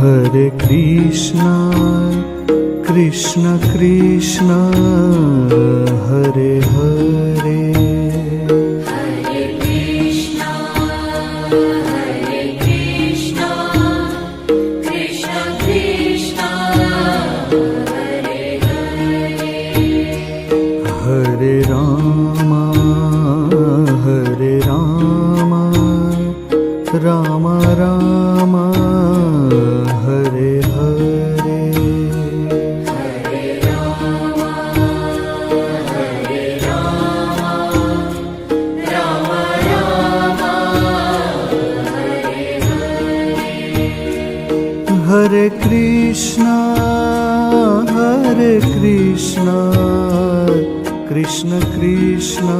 Hare Krishna, Krishna Krishna, Hare Hare. Hare Krishna, Krishna Krishna, Hare Hare. Hare Rama, Rama Rama, Hare Hare. Hare Rama, Rama Rama, Hare Hare. Hare Krishna, Krishna Krishna,